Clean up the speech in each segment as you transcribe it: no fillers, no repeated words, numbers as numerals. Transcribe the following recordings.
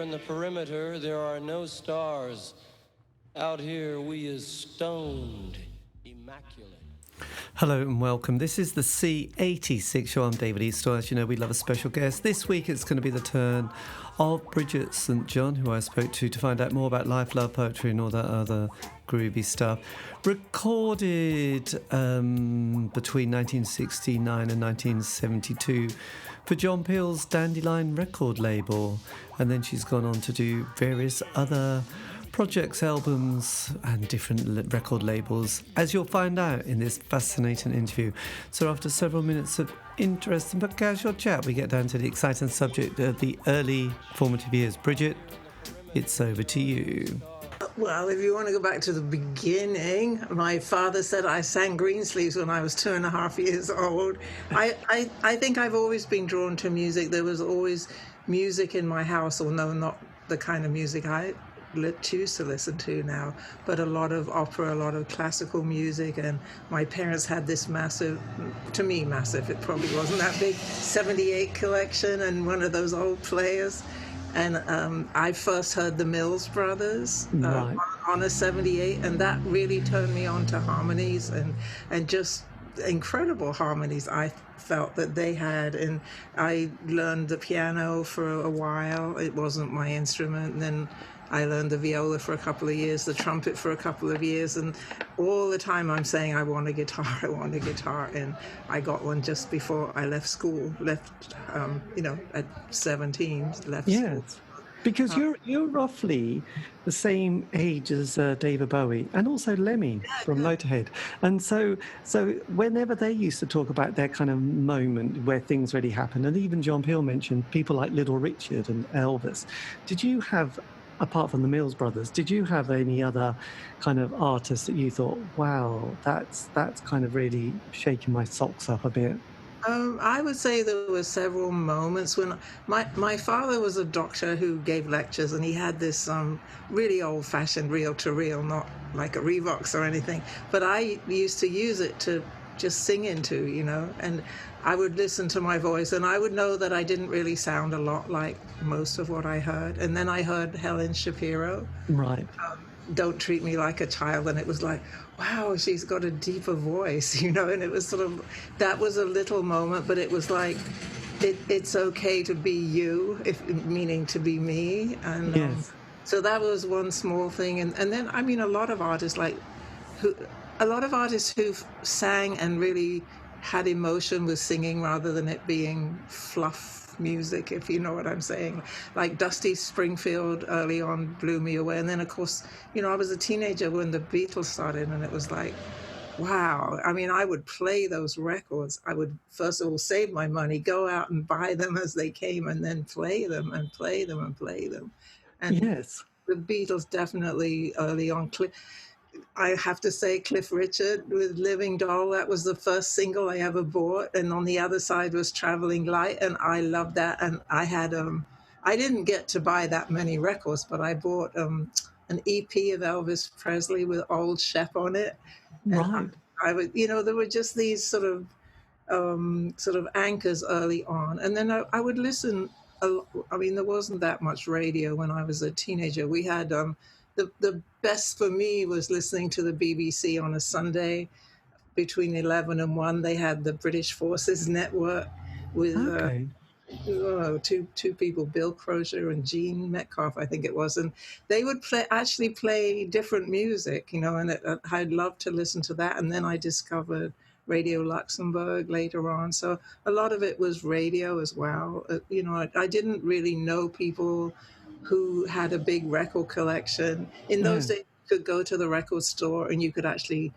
in the perimeter, there are no stars. Out here, we is stoned, immaculate. Hello and welcome. This is the C86 show. I'm David Eastaugh. As you know, we love a special guest. This week it's going to be the turn of Bridget St John, who I spoke to find out more about life, love, poetry and all that other groovy stuff. Recorded between 1969 and 1972 for John Peel's Dandelion record label. And then she's gone on to do various other projects, albums and different record labels, as you'll find out in this fascinating interview. So after several minutes of interesting but casual chat, we get down to the exciting subject of the early formative years. Bridget, it's over to you. Well, if you want to go back to the beginning, my father said I sang Greensleeves when I was 2.5 years old. I think I've always been drawn to music. There was always music in my house, although not the kind of music I choose to listen to now, but a lot of opera, a lot of classical music. And my parents had this massive, to me massive, it probably wasn't that big, 78 collection and one of those old players. And I first heard the Mills Brothers on a 78, and that really turned me on to harmonies and just incredible harmonies I felt that they had. And I learned the piano for a while. It wasn't my instrument. And then I learned the viola for a couple of years, the trumpet for a couple of years, and all the time I'm saying, I want a guitar, and I got one just before I left school, at 17, left school. Because you're roughly the same age as David Bowie and also Lemmy from Motorhead. And so whenever they used to talk about their kind of moment where things really happened, and even John Peel mentioned people like Little Richard and Elvis, did you have, apart from the Mills Brothers, did you have any other kind of artists that you thought, wow, that's kind of really shaking my socks up a bit? I would say there were several moments when my father was a doctor who gave lectures, and he had this really old-fashioned reel-to-reel, not like a Revox or anything, but I used to use it to just sing into, and I would listen to my voice, and I would know that I didn't really sound a lot like most of what I heard. And then I heard Helen Shapiro. Right. Don't Treat Me Like a Child, and it was like, wow, she's got a deeper voice, and it was sort of, that was a little moment, but it was like, it's okay to be you, meaning to be me. And so that was one small thing. And then, I mean, a lot of artists who sang and really had emotion with singing rather than it being fluff music, if you know what I'm saying. Like Dusty Springfield early on blew me away. And then, of course, I was a teenager when the Beatles started, and it was like, wow. I mean, I would play those records. I would, first of all, save my money, go out and buy them as they came, and then play them and play them and play them. And the Beatles definitely early on. I have to say, Cliff Richard with Living Doll, that was the first single I ever bought. And on the other side was Traveling Light, and I loved that. And I had, I didn't get to buy that many records, but I bought an EP of Elvis Presley with Old Shep on it. And I would, there were just these sort of anchors early on. And then I would listen. I mean, there wasn't that much radio when I was a teenager. We had the best for me was listening to the BBC on a Sunday between 11 and 1. They had the British Forces Network with two people, Bill Crozier and Jean Metcalf, I think it was. And they would play different music, and I'd love to listen to that. And then I discovered Radio Luxembourg later on. So a lot of it was radio as well. I didn't really know people who had a big record collection. In those days, you could go to the record store and you could actually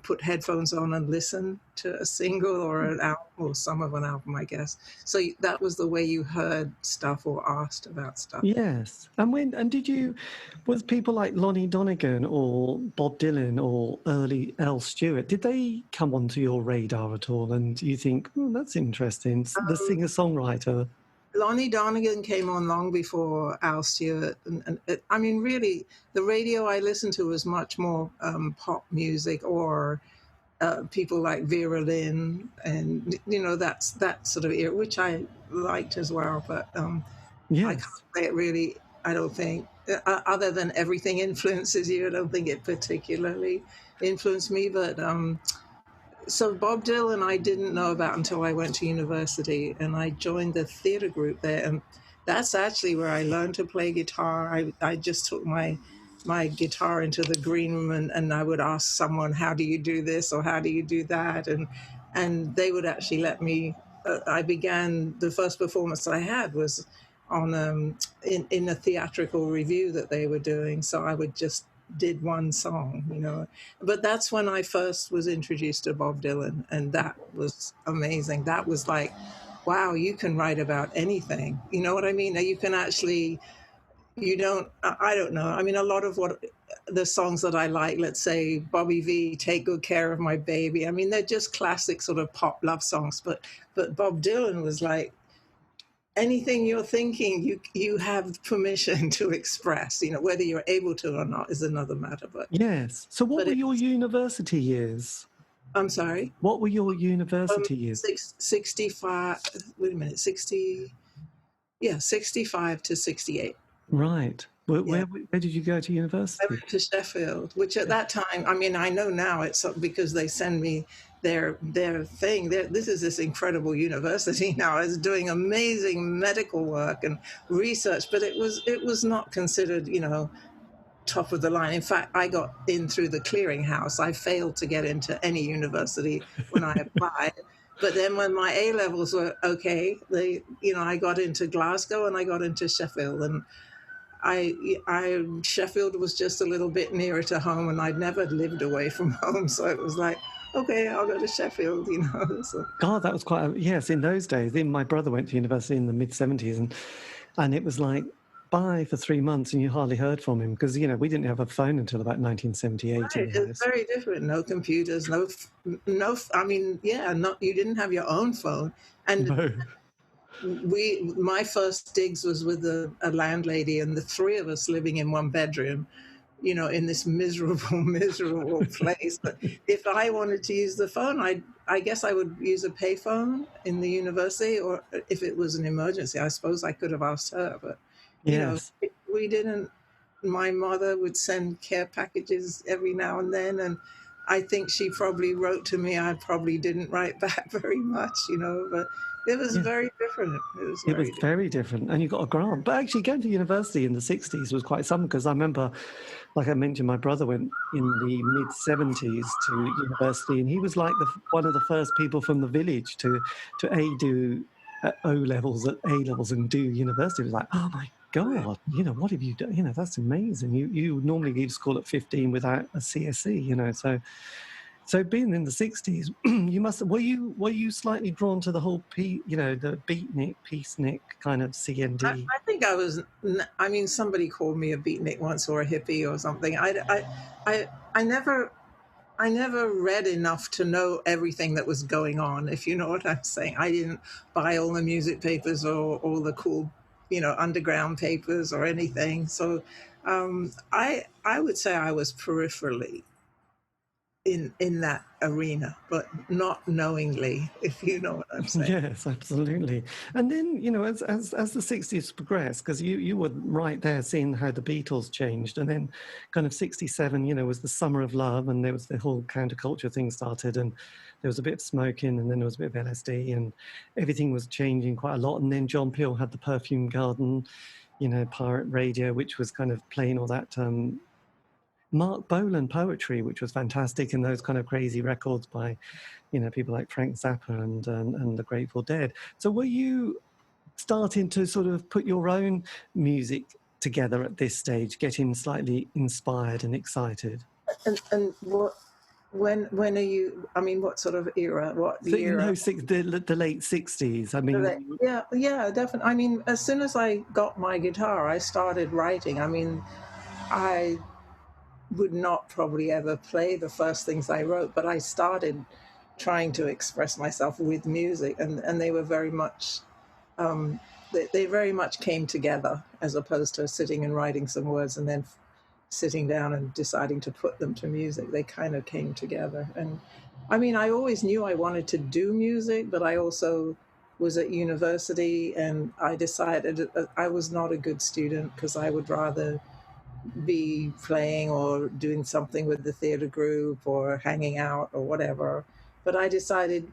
put headphones on and listen to a single or an album, or some of an album, I guess. So that was the way you heard stuff or asked about stuff. Yes. Was people like Lonnie Donegan or Bob Dylan or early Al Stewart, did they come onto your radar at all? And you think, that's interesting, the singer-songwriter? Lonnie Donegan came on long before Al Stewart. I mean, really, the radio I listened to was much more pop music, or people like Vera Lynn, and, that sort of era, which I liked as well. But I can't Yes. say it really, I don't think, other than everything influences you, I don't think it particularly influenced me. But so Bob Dylan I didn't know about until I went to university, and I joined the theater group there, and that's actually where I learned to play guitar. I just took my guitar into the green room, and I would ask someone, how do you do this or how do you do that, and they would actually let me. I began, the first performance I had was on in a theatrical review that they were doing, so I would just did one song, you know. But that's when I first was introduced to Bob Dylan, and that was amazing. That was like, wow, you can write about anything. You know what I mean? You can actually, you don't, I don't know. I mean, a lot of what the songs that I like, let's say Bobby V, Take Good Care of My Baby. I mean, they're just classic sort of pop love songs. But Bob Dylan was like, anything you're thinking, you have permission to express. You know, whether you're able to or not is another matter. Yes. So what But were your university years? I'm sorry. What were your university years? 65. Wait a minute. 60. Yeah, 65 to 68. Right. Where, Yeah. where did you go to I university? went to Sheffield, which at that time, I mean, I know now it's because they send me their thing. This is this incredible university now. It's doing amazing medical work and research, but it was not considered, you know, top of the line. In fact, I got in through the clearinghouse. I failed to get into any university when I applied. But then when my A levels were okay, I got into Glasgow and I got into Sheffield, and Sheffield was just a little bit nearer to home, and I'd never lived away from home, so it was like, okay, I'll go to Sheffield, you know. So. God, that was quite yes. In those days, my brother went to university in the mid-70s, and it was like bye for 3 months, and you hardly heard from him because we didn't have a phone until about 1978 Right, in the house. it's very different. No computers, no. I mean, yeah, you didn't have your own phone, and No. my first digs was with a landlady, and the three of us living in one bedroom, you know, in this miserable place. But if I wanted to use the phone, I guess I would use a payphone in the university, or if it was an emergency, I suppose I could have asked her. But Yes. we didn't. My mother would send care packages every now and then, and I think she probably wrote to me. I probably didn't write back very much, you know, but it was very different. It was very different, and you got a grant. But actually, going to university in the 60s was quite something because I remember, like I mentioned, my brother went in the mid-70s to university, and he was like one of the first people from the village to do O levels at A levels and do university. It was like, oh my God, what have you done? That's amazing. You normally leave school at 15 without a CSE, so being in the 60s, were you slightly drawn to the whole the beatnik, peacenik kind of CND? I think I was. I mean, somebody called me a beatnik once, or a hippie or something. I never read enough to know everything that was going on, if you know what I'm saying. I didn't buy all the music papers or all the cool, underground papers or anything. So I would say I was peripherally in that arena, but not knowingly, if you know what I'm saying. Yes, absolutely. And then, as the 60s progressed, because you were right there seeing how the Beatles changed, and then kind of 67, was the summer of love, and there was the whole counterculture thing started, and there was a bit of smoking, and then there was a bit of LSD, and everything was changing quite a lot. And then John Peel had the Perfume Garden, pirate radio, which was kind of playing all that Mark Bolan poetry, which was fantastic, and those kind of crazy records by, people like Frank Zappa and the Grateful Dead. So were you starting to sort of put your own music together at this stage, getting slightly inspired and excited? And when are you? I mean, what sort of era? What So, era? the late 60s. I mean, Yeah, definitely. I mean, as soon as I got my guitar, I started writing. I mean, I would not probably ever play the first things I wrote, but I started trying to express myself with music, and they were very much, they very much came together, as opposed to sitting and writing some words and then sitting down and deciding to put them to music. They kind of came together. And I mean, I always knew I wanted to do music, but I also was at university, and I decided I was not a good student because I would rather be playing or doing something with the theater group or hanging out or whatever. But I decided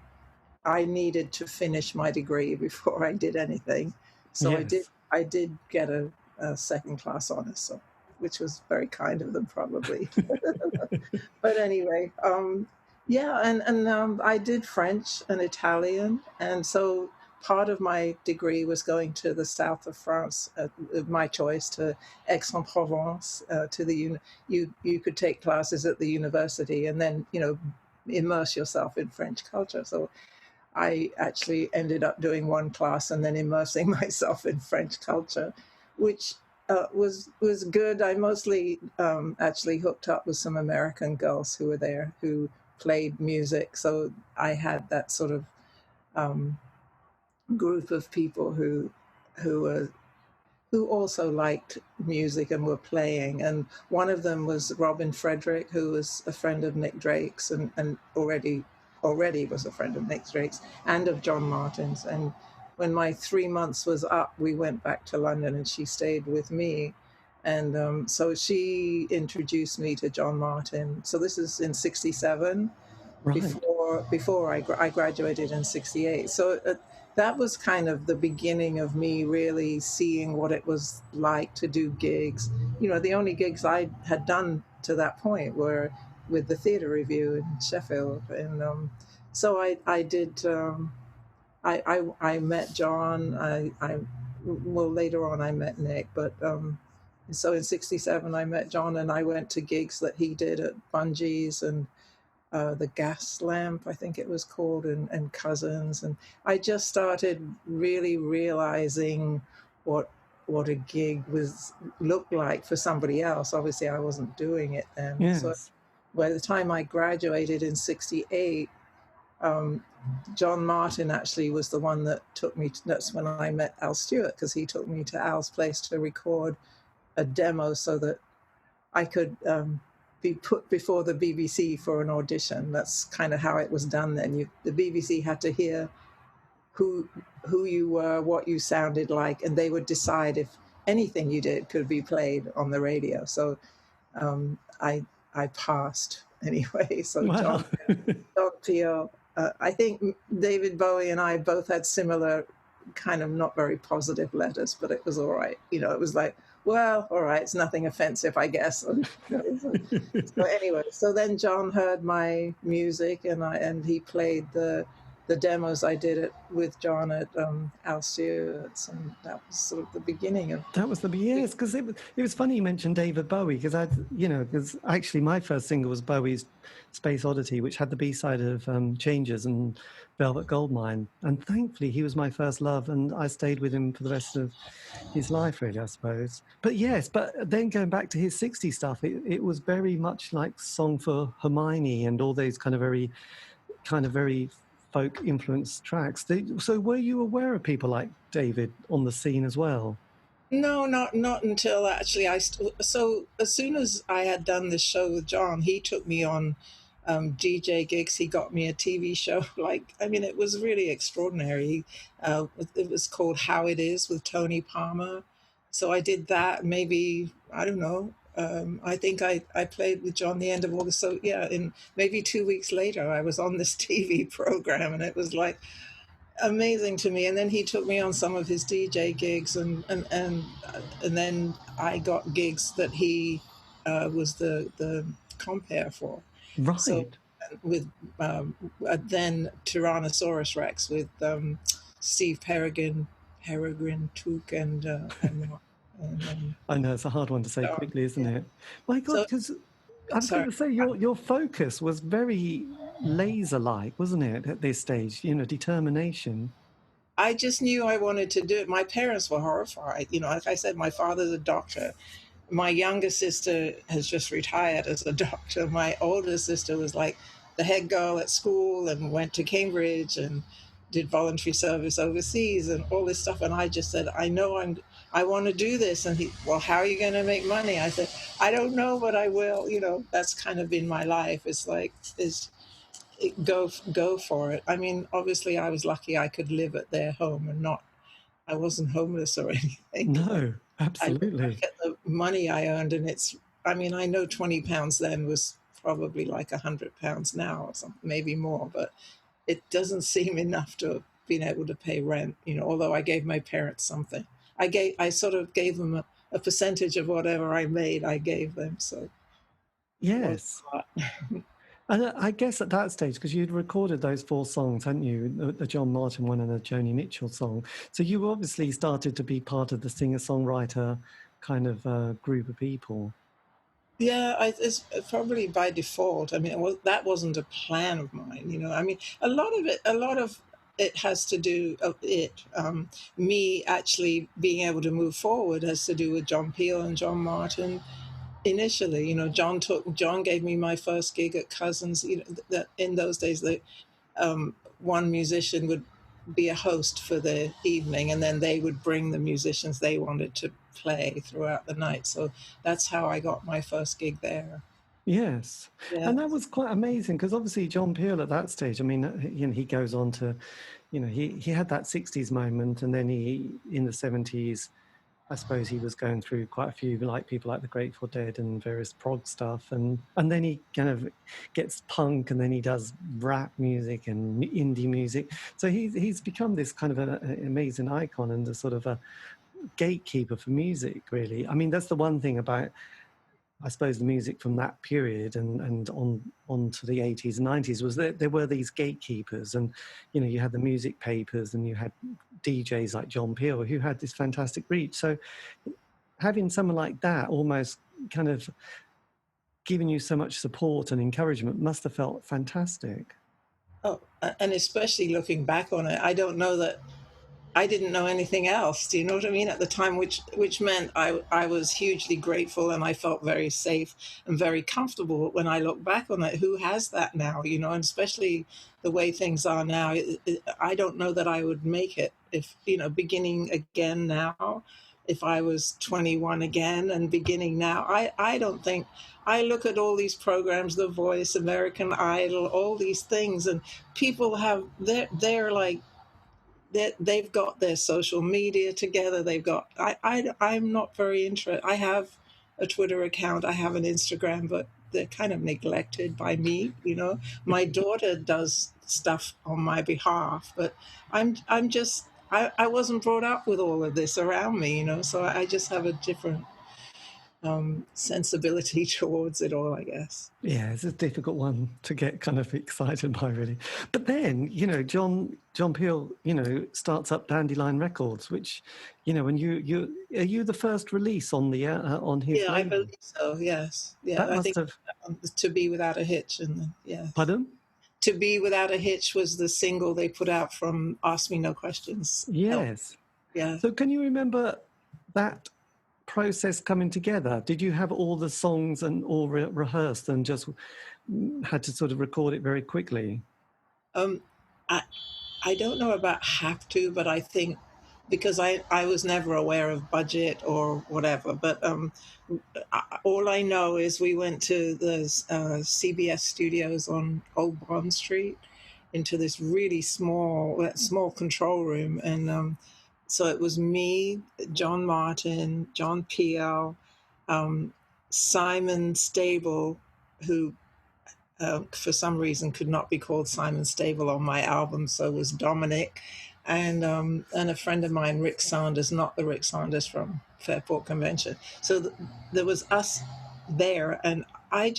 I needed to finish my degree before I did anything. So Yes. I did get a second class honors, so, which was very kind of them probably. But anyway, yeah, and I did French and Italian, and so part of my degree was going to the south of France, my choice, to Aix-en-Provence, to the you could take classes at the university and then immerse yourself in French culture. So I actually ended up doing one class and then immersing myself in French culture, which was good. I mostly actually hooked up with some American girls who were there who played music, so I had that sort of um, group of people who were who also liked music and were playing. And one of them was Robin Frederick, who was a friend of Nick Drake's and already was a friend of Nick Drake's and of John Martyn's. And when my 3 months was up, we went back to London and she stayed with me. And so she introduced me to John Martyn. So this is in 67 Right. before I graduated in 68. So that was kind of the beginning of me really seeing what it was like to do gigs. The only gigs I had done to that point were with the Theatre Review in Sheffield. And so I did, I met John. Well, later on I met Nick, but so in 67 I met John and I went to gigs that he did at Bungee's and the Gas Lamp, I think it was called, and Cousins. And I just started really realizing what a gig looked like for somebody else. Obviously, I wasn't doing it then. So Yes. by the time I graduated in 68, John Martyn actually was the one that took me that's when I met Al Stewart, because he took me to Al's place to record a demo so that I could be put before the BBC for an audition. That's kind of how it was done then. The BBC had to hear who you were, what you sounded like, and they would decide if anything you did could be played on the radio. So I passed anyway. So Wow. John Peel, I think David Bowie and I both had similar kind of not very positive letters, but it was all right. It was like, well, all right, it's nothing offensive, I guess. So anyway, so then John heard my music and he played the demos I did it with John at Al Stewart's, and that was sort of the beginning of. That was yes, because it was funny you mentioned David Bowie, because actually my first single was Bowie's Space Oddity, which had the B-side of Changes and Velvet Goldmine, and thankfully he was my first love, and I stayed with him for the rest of his life, really, I suppose. But yes, but then going back to his 60s stuff, it was very much like Song for Hermione and all those kind of very folk influenced tracks. So were you aware of people like David on the scene as well? No, not until actually so as soon as I had done this show with John, he took me on DJ gigs. He got me a TV show. It was really extraordinary. It was called How It Is with Tony Palmer. So I did that. Maybe, I don't know. I think I played with John the end of August. So yeah, in maybe 2 weeks later, I was on this TV program, and it was like amazing to me. And then he took me on some of his DJ gigs, and then I got gigs that he was the compere for. Right. So with then Tyrannosaurus Rex with Steve Peregrine Took and I know it's a hard one to say quickly, isn't it? My God, because I was going to say your focus was very laser-like, wasn't it? At this stage, determination. I just knew I wanted to do it. My parents were horrified. Like I said, my father's a doctor. My younger sister has just retired as a doctor. My older sister was like the head girl at school and went to Cambridge and did voluntary service overseas and all this stuff. And I just said, I want to do this. And well, how are you going to make money? I said, I don't know, but I will. That's kind of been my life. It's like, go for it. I mean, obviously, I was lucky I could live at their home and not. I wasn't homeless or anything. No, I look absolutely. back at the money I earned, and it's. I mean, I know £20 then was probably like £100 now, or something, maybe more, but it doesn't seem enough to have been able to pay rent. Although I gave my parents something, I sort of gave them a percentage of whatever I made. I gave them, so it was Yes. a lot. And I guess at that stage, because you'd recorded those 4 songs, hadn't you? The John Martyn one and the Joni Mitchell song. So you obviously started to be part of the singer-songwriter kind of group of people. Yeah, it's probably by default. I mean, that wasn't a plan of mine. I mean, a lot of it has to do me actually being able to move forward has to do with John Peel and John Martyn. Initially, John gave me my first gig at Cousins. That in those days, one musician would be a host for the evening, and then they would bring the musicians they wanted to play throughout the night. So that's how I got my first gig there. Yes. Yeah. And that was quite amazing because obviously John Peel at that stage, I mean, he goes on to, he had that 60s moment, and then in the 70s, I suppose he was going through quite a few, like people like the Grateful Dead and various prog stuff, and then he kind of gets punk, and then he does rap music and indie music. So he's become this kind of an amazing icon and a sort of a gatekeeper for music, really. I mean, that's the one thing about, I suppose, the music from that period and on to the 80s and 90s was that there were these gatekeepers, and you had the music papers and you had DJs like John Peel who had this fantastic reach. So having someone like that almost kind of giving you so much support and encouragement must have felt fantastic. Oh, and especially looking back on it, I don't know that I didn't know anything else. Do you know what I mean? At the time, which meant I was hugely grateful, and I felt very safe and very comfortable. When I look back on it, who has that now? And especially the way things are now, I don't know that I would make it if beginning again now. If I was 21 again and beginning now, I don't think. I look at all these programs, The Voice, American Idol, all these things, and people have they're like they've got their social media together. They've got. I'm not very interested. I have a Twitter account. I have an Instagram, but they're kind of neglected by me. My daughter does stuff on my behalf, but I'm just. I wasn't brought up with all of this around me. So I just have a different sensibility towards it all, I guess. Yeah, it's a difficult one to get kind of excited by, really. But then, John Peel, starts up Dandelion Records, which, and you are you the first release on the on his Yeah, I label? believe so. Yes. Yeah, That I must think have. To Be Without a Hitch, and yeah. Pardon? To Be Without a Hitch was the single they put out from Ask Me No Questions. Yes. Yeah. So can you remember that process coming together? Did you have all the songs and all rehearsed and just had to sort of record it very quickly? Um, I, I don't know about have to, but I think because I was never aware of budget or whatever, but all I know is we went to the CBS studios on Old Bond Street into this really small control room, and so it was me, John Martyn, John Peel, um, Simon Stable, who for some reason could not be called Simon Stable on my album, so was Dominic, and a friend of mine, Rick Sanders, not the Rick Sanders from Fairport Convention. So there was us there, and I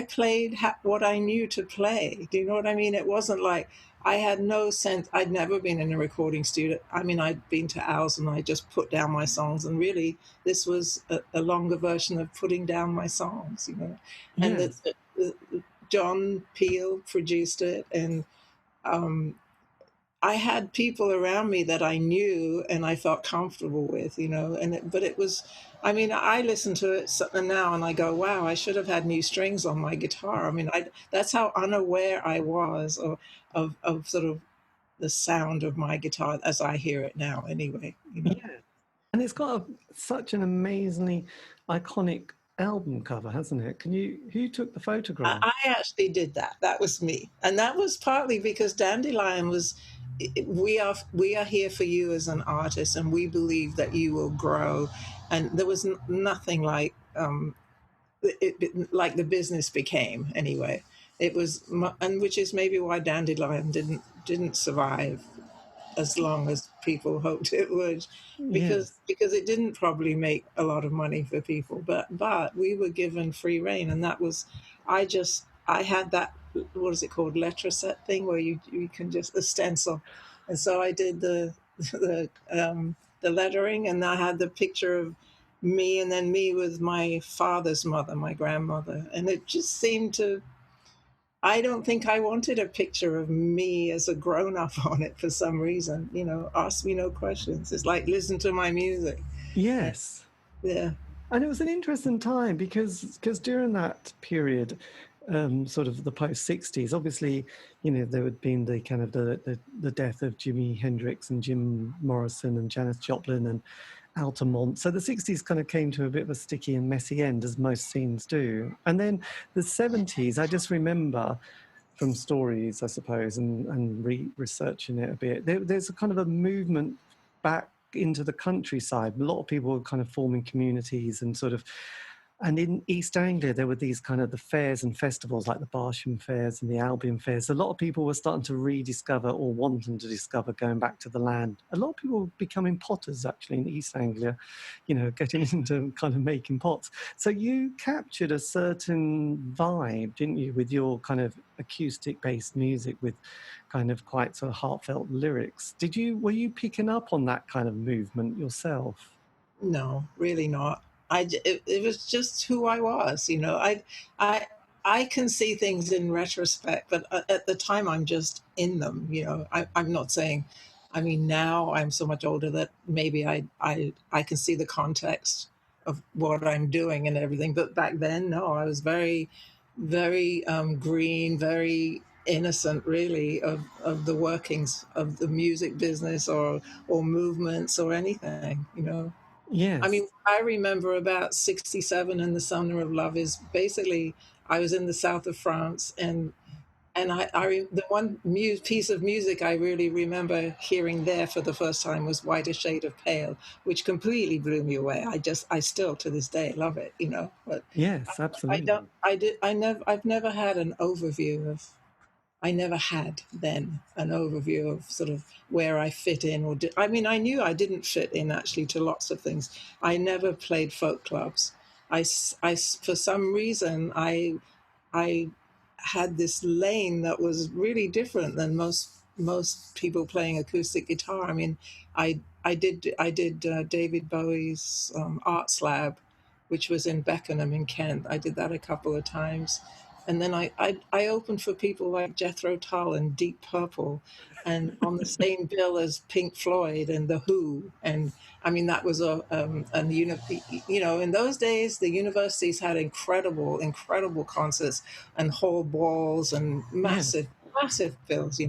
played what I knew to play. Do you know what I mean? It wasn't like I had no sense. I'd never been in a recording studio. I mean, I'd been to Al's and I just put down my songs, and really, this was a longer version of putting down my songs. And Yes. John Peel produced it, and I had people around me that I knew and I felt comfortable with. But it was, I mean, I listen to it now and I go, wow, I should have had new strings on my guitar. I mean, that's how unaware I was of sort of the sound of my guitar as I hear it now, anyway. Yeah. And it's got such an amazingly iconic album cover, hasn't it? Who took the photograph? I actually did that. That was me, and that was partly because Dandelion was. We are here for you as an artist, and we believe that you will grow. And there was nothing like like the business became anyway. It was, and which is maybe why Dandelion didn't survive as long as people hoped it would, Yes. because it didn't probably make a lot of money for people, but we were given free reign, and that was, I had that, what is it called, letter set thing where you can just a stencil, and so I did the lettering, and I had the picture of me, and then me with my father's mother, my grandmother, and it just seemed to. I don't think I wanted a picture of me as a grown up on it for some reason. Ask me no questions. It's like listen to my music. Yes. Yeah. And it was an interesting time because during that period, sort of the post 60s, obviously, there had been the kind of the death of Jimi Hendrix and Jim Morrison and Janis Joplin and Altamont. So the 60s kind of came to a bit of a sticky and messy end, as most scenes do. And then the 70s, I just remember from stories, I suppose, and researching it a bit, there's a kind of a movement back into the countryside. A lot of people were kind of forming communities and sort of, and in East Anglia, there were these kind of the fairs and festivals like the Barsham fairs and the Albion fairs. A lot of people were starting to rediscover or wanting to discover going back to the land. A lot of people were becoming potters actually in East Anglia, getting into kind of making pots. So you captured a certain vibe, didn't you, with your kind of acoustic-based music with kind of quite sort of heartfelt lyrics. Were you picking up on that kind of movement yourself? No, really not. It was just who I was. I I can see things in retrospect, but at the time I'm just in them. I'm not saying. I mean, now I'm so much older that maybe I can see the context of what I'm doing and everything. But back then, no, I was very, very green, very innocent, really, of the workings of the music business or movements or anything. I Yes. mean, I remember about 67 and the Summer of Love is basically, I was in the south of France, and the one piece of music I really remember hearing there for the first time was Whiter Shade of Pale, which completely blew me away. I still to this day love it. But Yes, I absolutely. don't, I did, I've never had an overview of, I never had then an overview of sort of where I fit in I mean, I knew I didn't fit in actually to lots of things. I never played folk clubs. For some reason, I had this lane that was really different than most people playing acoustic guitar. I mean, I did David Bowie's Arts Lab, which was in Beckenham in Kent. I did that a couple of times, and then I opened for people like Jethro Tull and Deep Purple, and on the same bill as Pink Floyd and The Who. And I mean, that was in those days the universities had incredible concerts and whole balls and Yes. massive bills.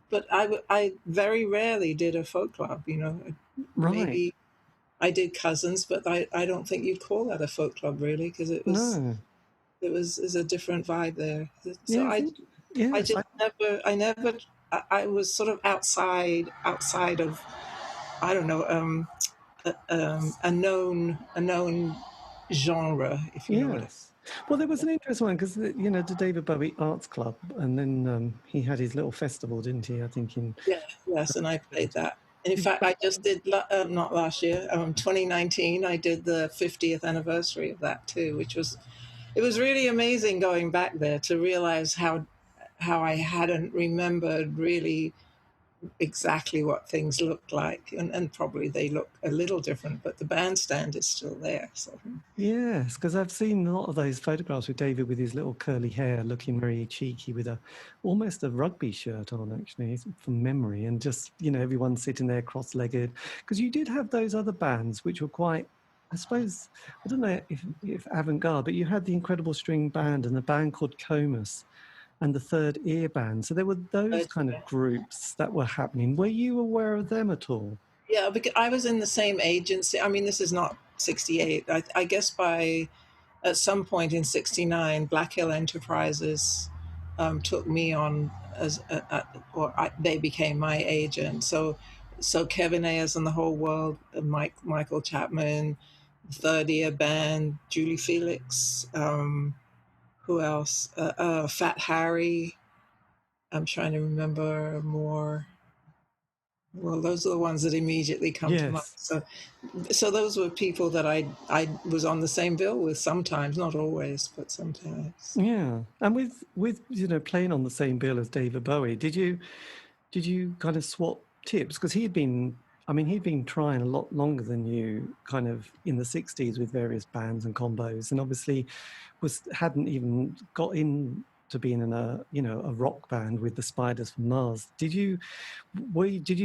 But I very rarely did a folk club. Right. Maybe I did Cousins, but I don't think you'd call that a folk club really, because No. is a different vibe there. So Yes. I Yes. just I was sort of outside of, I don't know, a known genre, if you know what I. Yes. Well, there was an interesting one because the David Bowie Arts Club, and then he had his little festival, didn't he? I think in. Yeah, yes, and I played that. And in fact, I just did, not last year, 2019, I did the 50th anniversary of that too, it was really amazing going back there to realize how I hadn't remembered really exactly what things looked like. And probably they look a little different, but the bandstand is still there. So. Yes, because I've seen a lot of those photographs with David with his little curly hair, looking very cheeky, with almost a rugby shirt on, actually, from memory, and just everyone sitting there cross-legged. Because you did have those other bands which were quite, I suppose, I don't know if avant-garde, but you had the Incredible String Band and a band called Comus and the Third Ear Band. So there were those kind of groups that were happening. Were you aware of them at all? Yeah, because I was in the same agency. I mean, this is not 68. I guess by at some point in '69, Black Hill Enterprises took me on they became my agent. So Kevin Ayers and the Whole World, Michael Chapman, Third Ear Band, Julie Felix, who else? Fat Harry. I'm trying to remember more. Well, those are the ones that immediately come to mind. Yes. So those were people that I was on the same bill with sometimes, not always, but sometimes. Yeah. And with playing on the same bill as David Bowie, did you kind of swap tips? Because he'd been trying a lot longer than you, kind of in the 60s with various bands and combos, and obviously hadn't even got in to being in a rock band with the Spiders from Mars. Did you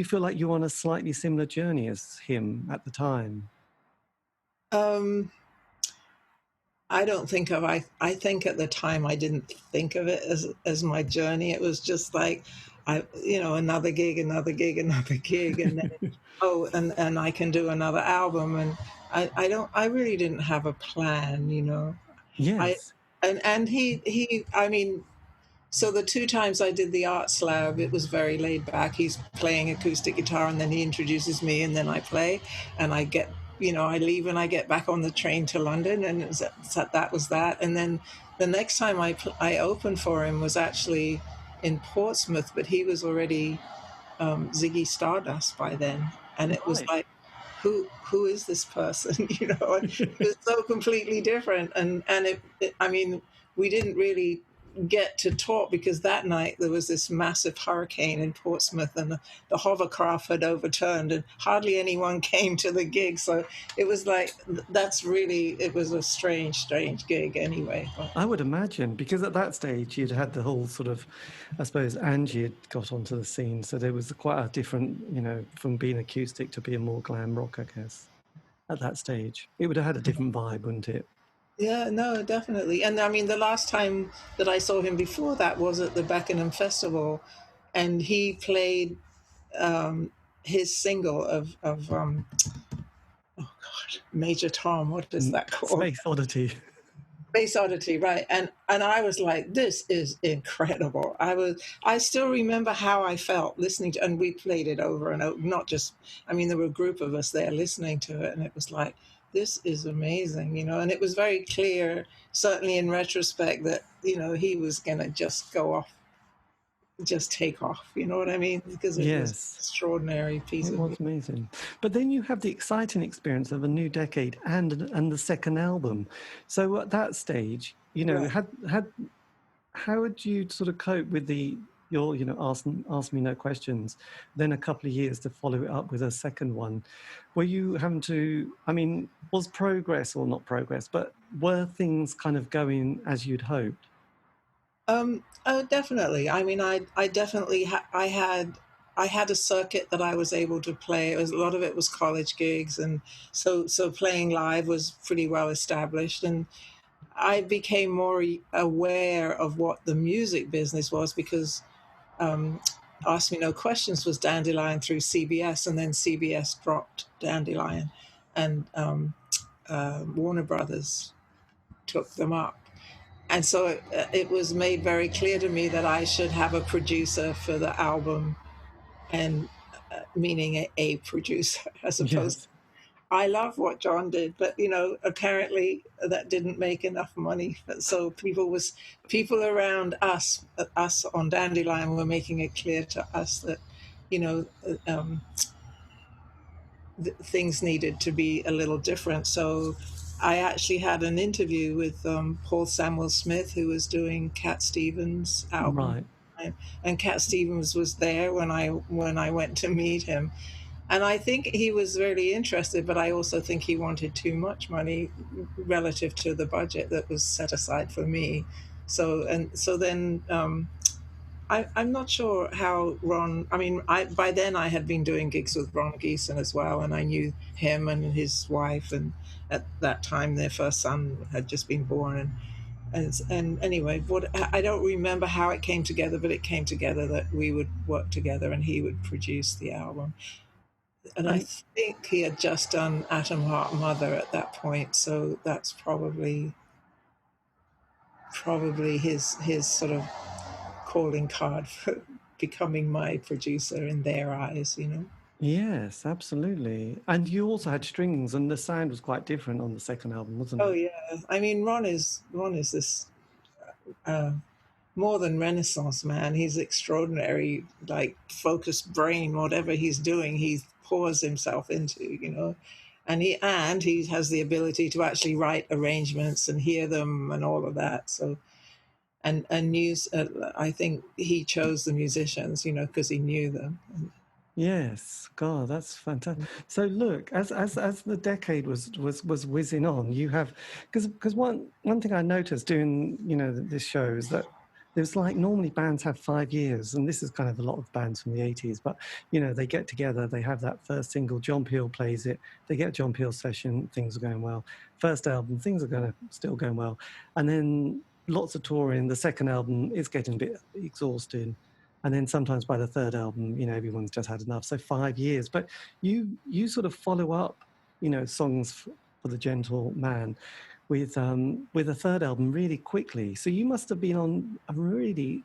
feel like you were on a slightly similar journey as him at the time? I don't think of I think at the time I didn't think of it as my journey. It was just like another gig, another gig, another gig, and then and I can do another album, and I really didn't have a plan. I Yes. and he I mean, so the two times I did the arts lab, it was very laid back. He's playing acoustic guitar, and then he introduces me, and then I play, and I get, I leave and I get back on the train to London, and that was that. And then the next time I opened for him was actually in Portsmouth, but he was already Ziggy Stardust by then, and it was Right. like, who is this person? It was so completely different, and I mean, we didn't really get to talk because that night there was this massive hurricane in Portsmouth, and the hovercraft had overturned, and hardly anyone came to the gig. So it was like it was a strange gig anyway. I would imagine, because at that stage you'd had the whole sort of, I suppose, Angie had got onto the scene, so there was quite a different, from being acoustic to being more glam rock, I guess. At that stage, it would have had a different vibe, wouldn't it? Yeah, no, definitely. And I mean, the last time that I saw him before that was at the Beckenham Festival, and he played his single of oh God, Major Tom. What is that called? Space Oddity. Space Oddity, right? And I was like, this is incredible. I still remember how I felt listening to, and we played it over and over. Not just, I mean, there were a group of us there listening to it, and it was like, this is amazing, And it was very clear, certainly in retrospect, that he was gonna just go off, just take off. You know what I mean? Because it was an Yes. extraordinary piece It of was music. amazing. But then you have the exciting experience of a new decade and the second album. So at that stage, Right. how would you sort of cope with your ask me no questions, then a couple of years to follow it up with a second one? Were you having to, was progress, or not progress, but were things kind of going as you'd hoped? Definitely. I mean, I definitely I had a circuit that I was able to play. A lot of it was college gigs, and so playing live was pretty well established. And I became more aware of what the music business was because Ask Me No Questions was Dandelion through CBS, and then CBS dropped Dandelion, and Warner Brothers took them up. And so it was made very clear to me that I should have a producer for the album, and meaning a producer as opposed. Yes. I love what John did, but apparently that didn't make enough money. So people around us on Dandelion were making it clear to us that you know um, things needed to be a little different. So I actually had an interview with Paul Samuel Smith, who was doing Cat Stevens' album, Right. and Cat Stevens was there when I went to meet him, and I think he was really interested, but I also think he wanted too much money relative to the budget that was set aside for me. So then I'm not sure how Ron. I mean, by then I had been doing gigs with Ron Geeson as well, and I knew him and his wife, and at that time their first son had just been born, and anyway, what I don't remember how it came together, but it came together that we would work together and he would produce the album. And I And think he had just done Atom Heart Mother at that point, so that's probably probably his sort of calling card for becoming my producer in their eyes, you know. Yes, absolutely. And you also had strings, and the sound was quite different on the second album, wasn't Oh it? yeah, I mean Ron is this more than Renaissance man. He's extraordinary, like focused brain. Whatever he's doing, he pours himself into, you know. And he has the ability to actually write arrangements and hear them and all of that. So and use. I think he chose the musicians, you know, because he knew them. Yes, God, that's fantastic. So look, as the decade was whizzing on, you have because one thing I noticed doing this show is that there's like normally bands have 5 years, and this is kind of a lot of bands from the 80s, but they get together, they have that first single, John Peel plays it, they get a John Peel session, things are going well. First album, things are still going well, and then lots of touring. The second album is getting a bit exhausting. And then sometimes by the third album, everyone's just had enough. So 5 years. But you sort of follow up, songs for the Gentle Man with a third album really quickly. So you must have been on a really,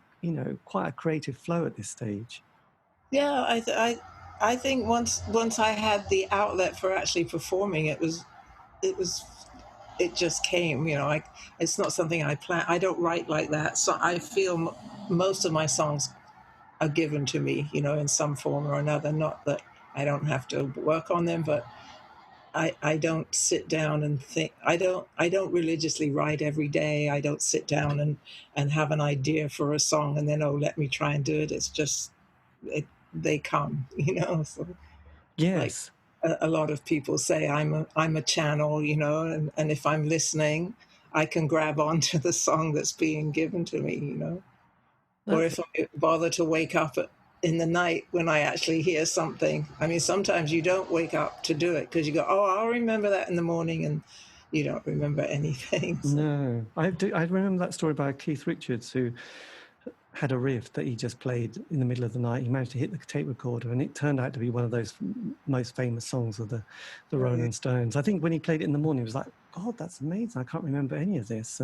quite a creative flow at this stage. Yeah, I think once I had the outlet for actually performing, it just came. It's not something I plan. I don't write like that. So I feel most of my songs are given to me, in some form or another. Not that I don't have to work on them, but I don't sit down and think. I don't religiously write every day. I don't sit down and have an idea for a song and then let me try and do it. It's just they come, So like Yes. a lot of people say, I'm a channel, and if I'm listening, I can grab onto the song that's being given to me, Or if I bother to wake up in the night when I actually hear something. I mean, sometimes you don't wake up to do it because you go, oh, I'll remember that in the morning, and you don't remember anything. So. No, I remember that story by Keith Richards, who had a riff that he just played in the middle of the night. He managed to hit the tape recorder, and it turned out to be one of those most famous songs of the Rolling Stones. I think when he played it in the morning, he was like, God, that's amazing. I can't remember any of this.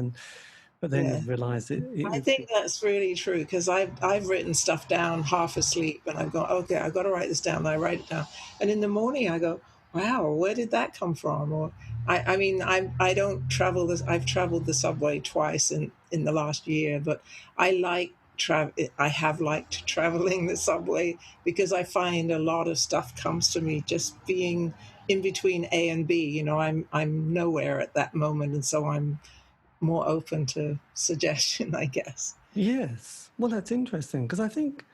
But then realised it I think that's really true, because I've written stuff down half asleep, and I've gone, okay, I've got to write this down. And I write it down, and in the morning I go, wow, where did that come from? Or I don't travel this. I've traveled the subway twice in the last year, but I have liked traveling the subway because I find a lot of stuff comes to me just being in between A and B. I'm nowhere at that moment, and so I'm more open to suggestion, I guess. Yes. Well, that's interesting, because I think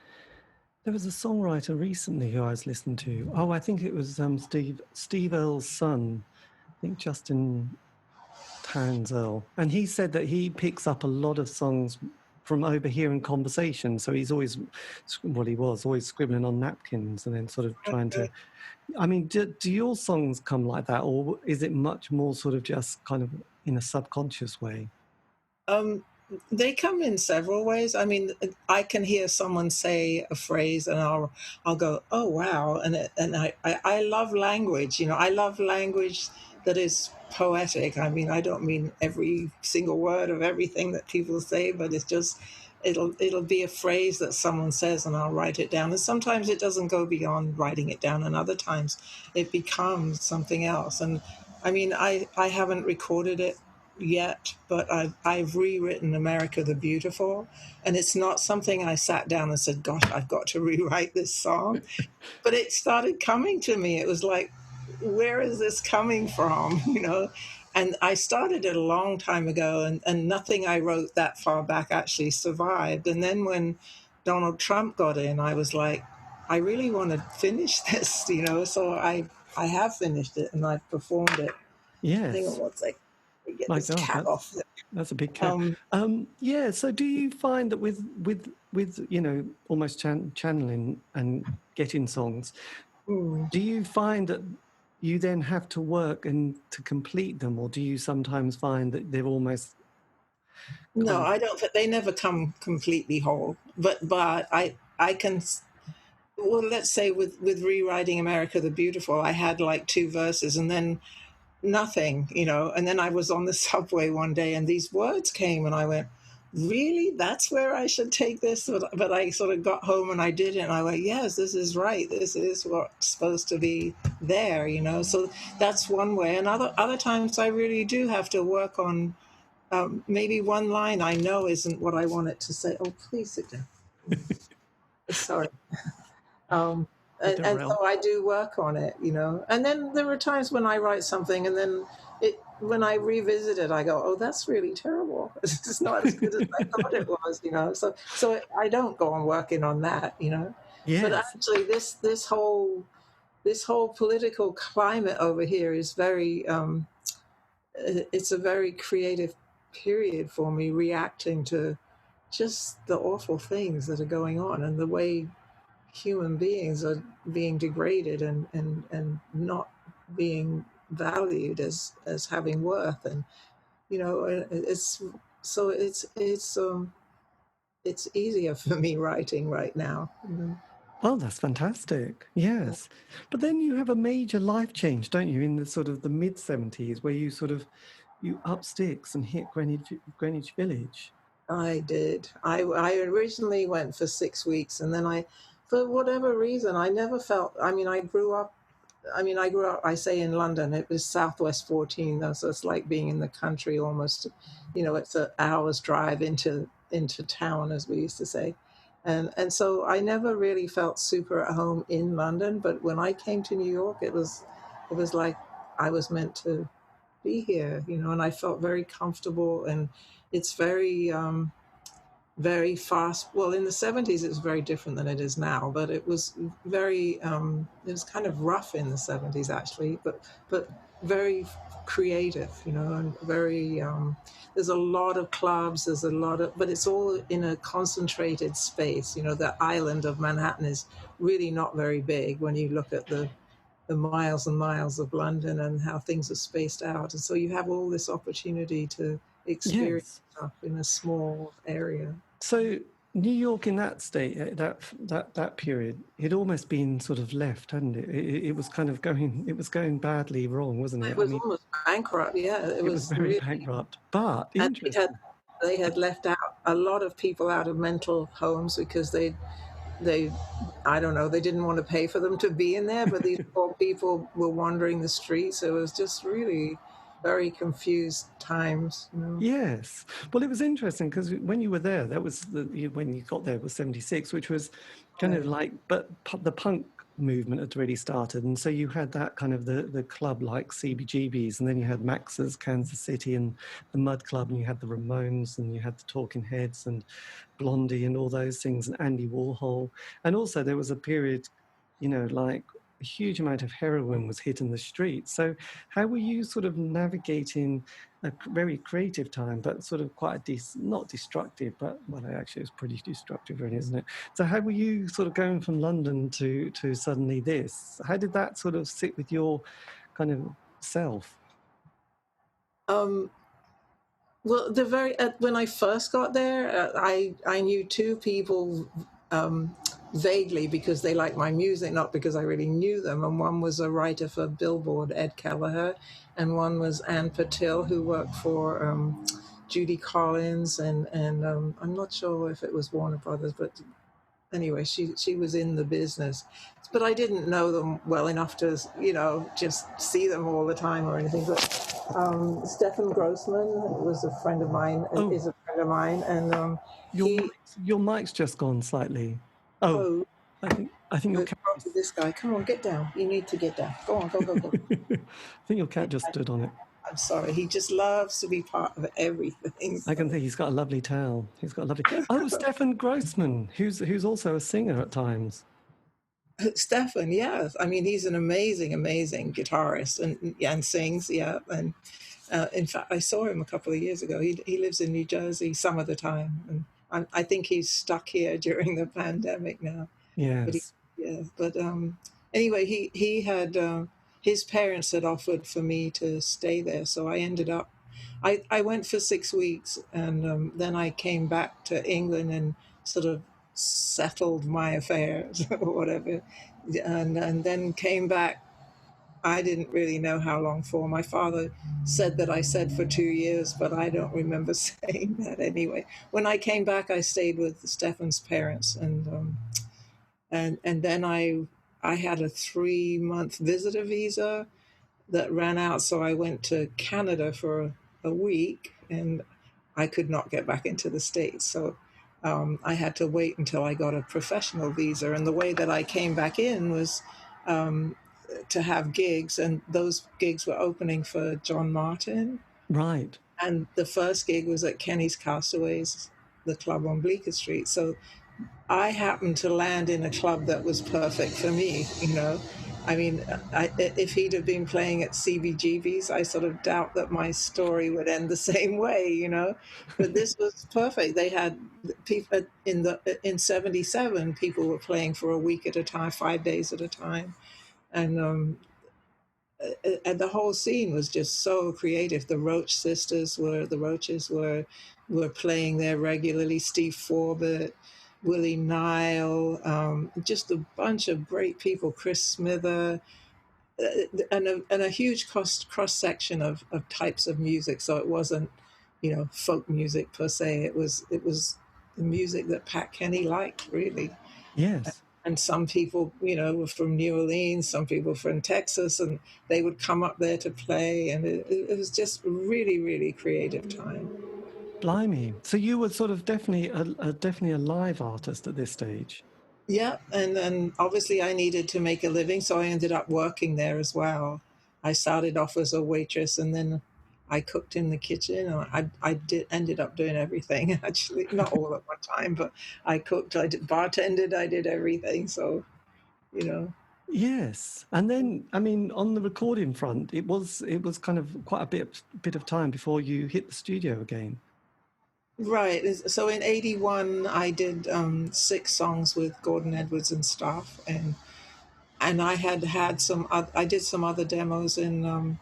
there was a songwriter recently who I was listening to. Oh, I think it was Steve Earle's son. I think Justin Towns Earle. And he said that he picks up a lot of songs from overhearing conversations. So he's always scribbling on napkins and then sort of trying to... I mean, do your songs come like that, or is it much more sort of just kind of in a subconscious way? They come in several ways. I mean, I can hear someone say a phrase and I'll go, oh wow, and I love language. I love language that is poetic. I mean, I don't mean every single word of everything that people say, but it's just it'll be a phrase that someone says and I'll write it down. And sometimes it doesn't go beyond writing it down, and other times it becomes something else. And I mean, I haven't recorded it yet, but I've rewritten America the Beautiful, and it's not something I sat down and said, gosh, I've got to rewrite this song. But it started coming to me. It was like, where is this coming from? And I started it a long time ago, and nothing I wrote that far back actually survived. And then when Donald Trump got in, I was like, I really want to finish this, so I have finished it and I've performed it. Yes. Hang on one second. Get My this God, cap off. That's a big cap. Yeah. So, do you find that with almost channeling and getting songs, do you find that you then have to work and to complete them, or do you sometimes find that they're almost? No, I don't. They never come completely whole. But I can. Well, let's say with rewriting America the Beautiful, I had like 2 verses, and then nothing, and then I was on the subway one day and these words came and I went, really, that's where I should take this? But I sort of got home and I did it, and I went, yes, this is right. This is what's supposed to be there, So that's one way. And other times I really do have to work on maybe one line I know isn't what I want it to say. Oh, please sit down. Sorry. Um, and so I do work on it, And then there are times when I write something, and then when I revisit it, I go, "Oh, that's really terrible. It's not as good as I thought it was," So I don't go on working on that, Yes. But actually, this whole political climate over here is very. It's a very creative period for me, reacting to just the awful things that are going on and the way human beings are being degraded and not being valued as having worth. And it's so it's easier for me writing right now. Oh, that's fantastic. Yes. But then you have a major life change, don't you, in the sort of the mid-70s, where you up sticks and hit Greenwich Village. I did. I originally went for 6 weeks, and then for whatever reason, I never felt. I grew up. I say in London. It was Southwest 14, though, so it's like being in the country almost. It's an hour's drive into town, as we used to say, and so I never really felt super at home in London. But when I came to New York, it was like I was meant to be here, and I felt very comfortable, and it's very very fast. Well, in the 70s it was very different than it is now, but it was very it was kind of rough in the 70s actually, but very creative, and very there's a lot of clubs, but it's all in a concentrated space. The island of Manhattan is really not very big when you look at the miles and miles of London and how things are spaced out. And so you have all this opportunity to experience stuff in a small area. So New York in that state, that period, it almost been sort of left, hadn't it? It was kind of going badly wrong, wasn't it? It was almost bankrupt, yeah. It was very really bankrupt, but interesting. They had left out a lot of people out of mental homes because they I don't know, they didn't want to pay for them to be in there, but these poor people were wandering the streets. It was just really very confused times. Yes. Well, it was interesting because when you were there, that was when you got there was 76, which was kind of like, but the punk movement had already started. And so you had that kind of the club like CBGBs, and then you had Max's Kansas City and the Mud Club, and you had the Ramones, and you had the Talking Heads and Blondie and all those things, and Andy Warhol. And also there was a period, like a huge amount of heroin was hitting the streets. So how were you sort of navigating a very creative time, but sort of quite not destructive, but well, actually it's pretty destructive, really, isn't it? So how were you sort of going from London to suddenly this? How did that sort of sit with your kind of self? Well, when I first got there, I knew two people vaguely because they liked my music, not because I really knew them. And one was a writer for Billboard, Ed Kelleher, and one was Ann Patil, who worked for Judy Collins, and I'm not sure if it was Warner Brothers, but anyway, she was in the business. But I didn't know them well enough to, just see them all the time or anything. But Stefan Grossman was a friend of mine, is a friend of mine, and your mic's just gone slightly. Oh, I think your cat. This guy, come on, get down. You need to get down. Go on, go. I think your cat just stood on it. I'm sorry. He just loves to be part of everything. I can think he's got a lovely towel. He's got a lovely. Oh, Stefan Grossman, who's also a singer at times. Stefan, yes. I mean, he's an amazing guitarist and sings, yeah. And in fact, I saw him a couple of years ago. He lives in New Jersey some of the time, and I think he's stuck here during the pandemic now. Yes. But anyway, he had his parents had offered for me to stay there, so I ended up. I went for 6 weeks, and then I came back to England and sort of settled my affairs or whatever, and then came back I didn't really know how long for. My father said that I said for 2 years, but I don't remember saying that anyway. When I came back, I stayed with Stefan's parents, and then I had a 3-month visitor visa that ran out, so I went to Canada for a week, and I could not get back into the States. So I had to wait until I got a professional visa. And the way that I came back in was um, to have gigs, and those gigs were opening for John Martyn. Right. And the first gig was at Kenny's Castaways, the club on Bleecker Street. So I happened to land in a club that was perfect for me, you know. I mean, if he'd have been playing at CBGB's, I sort of doubt that my story would end the same way, you know. But this was perfect. They had people in '77. People were playing for a week at a time, 5 days at a time, and the whole scene was just so creative. The Roaches were playing there regularly. Steve Forbett, Willie Nile, just a bunch of great people. Chris Smither, and a huge cross section of types of music. So it wasn't, folk music per se. It was the music that Pat Kenny liked, really. Yes. And some people, were from New Orleans, some people from Texas, and they would come up there to play. And it was just a really, really creative time. Blimey. So you were sort of definitely a live artist at this stage. Yeah, and then obviously I needed to make a living, so I ended up working there as well. I started off as a waitress, and then I cooked in the kitchen. And ended up doing everything, actually, not all at one time, but I cooked, I did bartended, I did everything. So, you know. Yes, and then I mean, on the recording front, it was kind of quite a bit of time before you hit the studio again. Right. So in '81, I did 6 songs with Gordon Edwards and stuff, and I had some. I did some other demos in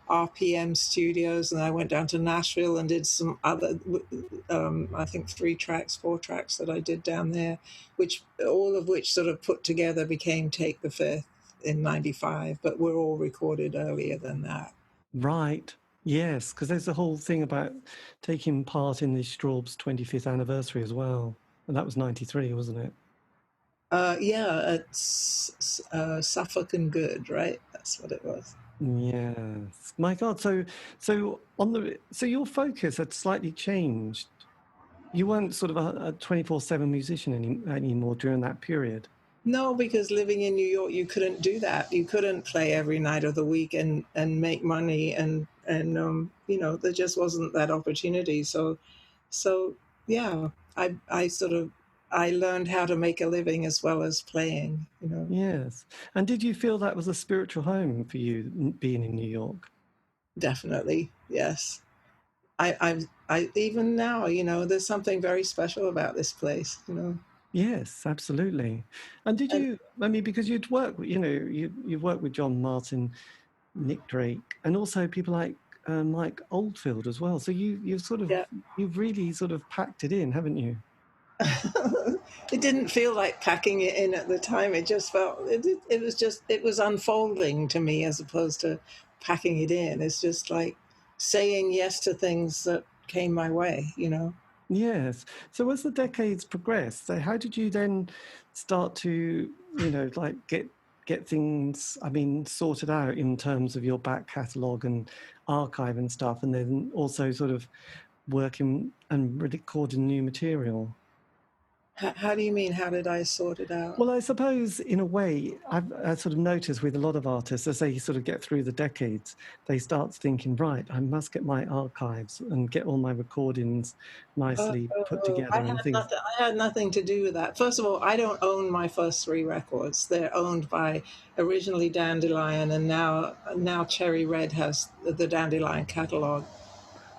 RPM Studios, and I went down to Nashville and did some other. I think 4 tracks that I did down there, all of which sort of put together became Take the Fifth in '95, but were all recorded earlier than that. Right. Yes, because there's a whole thing about taking part in the Straub's 25th anniversary as well, and that was '93, wasn't it? Yeah, it's Suffolk and Good, right? That's what it was. Yes. My God. So your focus had slightly changed. You weren't sort of a 24/7 musician anymore during that period. No, because living in New York, you couldn't do that. You couldn't play every night of the week and make money, and there just wasn't that opportunity. So yeah, I learned how to make a living as well as playing. Yes. And did you feel that was a spiritual home for you being in New York? Definitely, yes. I even now, there's something very special about this place. Yes, absolutely. And did And you, I mean, because you'd work, you worked with John Martyn, Nick Drake, and also people like Mike Oldfield as well. So yeah. you've really sort of packed it in, haven't you? It didn't feel like packing it in at the time. It just felt it was unfolding to me as opposed to packing it in. It's just like saying yes to things that came my way. Yes. So as the decades progressed, so how did you then start to, like get things, I mean, sorted out in terms of your back catalogue and archive and stuff, and then also sort of working and recording new material? How do you mean? How did I sort it out? Well, I suppose in a way, I sort of noticed with a lot of artists, as they sort of get through the decades, they start thinking, right, I must get my archives and get all my recordings nicely put together and things. I had nothing to do with that. First of all, I don't own my first 3 records. They're owned by originally Dandelion, and now Cherry Red has the Dandelion catalog.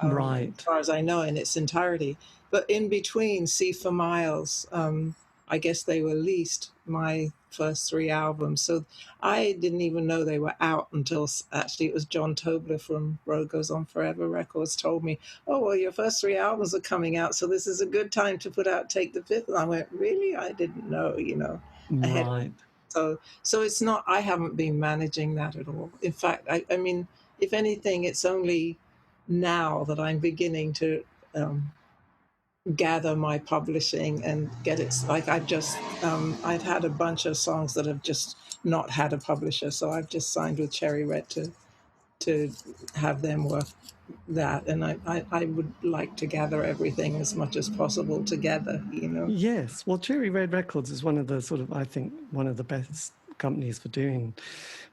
As Right. far as I know, in its entirety. But in between, C for Miles, I guess they were leased my first 3 albums. So I didn't even know they were out until actually it was John Tobler from Road Goes On Forever Records told me, oh, well, your first 3 albums are coming out, so this is a good time to put out Take the Fifth. And I went, really? I didn't know, ahead of Right. So it's not, I haven't been managing that at all. In fact, I mean, if anything, it's only now that I'm beginning to gather my publishing and get it. Like I've had a bunch of songs that have just not had a publisher. So I've just signed with Cherry Red to have them work that. And I would like to gather everything as much as possible together, you know. Yes, well, Cherry Red Records is one of the sort of, I think, one of the best companies for doing.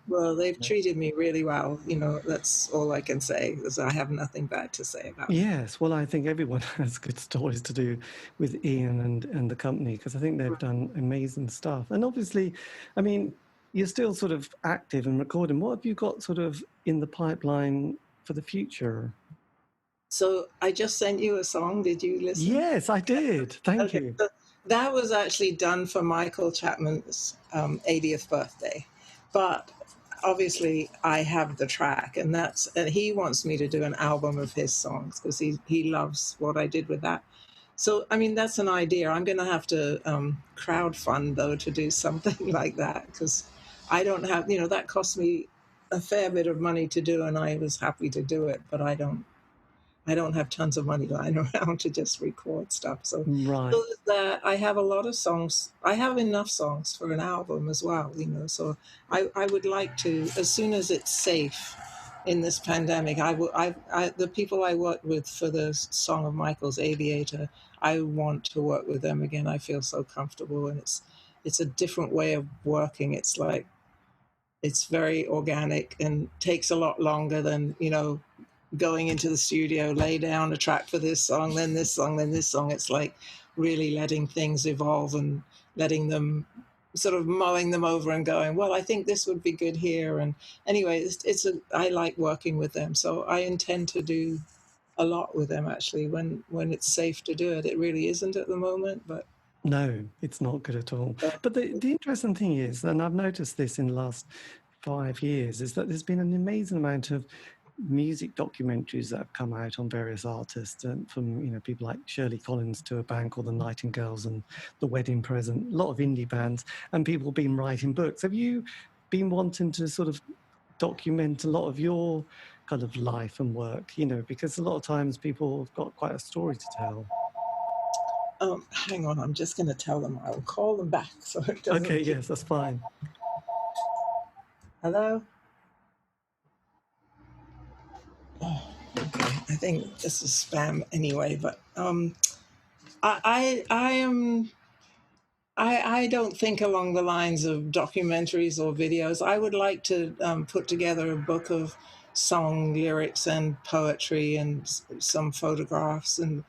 Well, they've treated me really well, you know. That's all I can say, because I have nothing bad to say about them. Yes, well, I think everyone has good stories to do with Ian and the company, because I think they've done amazing stuff. And obviously, I mean, you're still sort of active and recording. What have you got sort of in the pipeline for the future? So I just sent you a song. Did you listen? Yes, I did. Thank you. So that was actually done for Michael Chapman's 80th birthday. But obviously I have the track, and he wants me to do an album of his songs because he loves what I did with that. So, I mean, that's an idea. I'm going to have to crowdfund, though, to do something like that, because I don't have, you know, that cost me a fair bit of money to do, and I was happy to do it, but I don't have tons of money lying around to just record stuff. So, Right. so that I have a lot of songs. I have enough songs for an album as well, you know. So I would like to, as soon as it's safe in this pandemic, the people I worked with for the Song of Michael's Aviator, I want to work with them again. I feel so comfortable, and it's a different way of working. It's like, it's very organic and takes a lot longer than, you know, going into the studio, lay down a track for this song, then this song, then this song. It's like really letting things evolve and letting them, sort of mowing them over and going, well, I think this would be good here. And anyway, I like working with them. So I intend to do a lot with them, actually, when it's safe to do it. It really isn't at the moment, but No, it's not good at all. But the interesting thing is, and I've noticed this in the last 5 years, is that there's been an amazing amount of music documentaries that have come out on various artists, from, you know, people like Shirley Collins to a band called the Nightingales and The Wedding Present, a lot of indie bands, and people been writing books. Have you been wanting to sort of document a lot of your kind of life and work, you know, because a lot of times people have got quite a story to tell? hang on, I'm just going to tell them I'll call them back. So it doesn't. Okay, yes, that's fine. Hello? Oh, okay. I think this is spam anyway, but I don't think along the lines of documentaries or videos. I would like to put together a book of song lyrics and poetry and some photographs and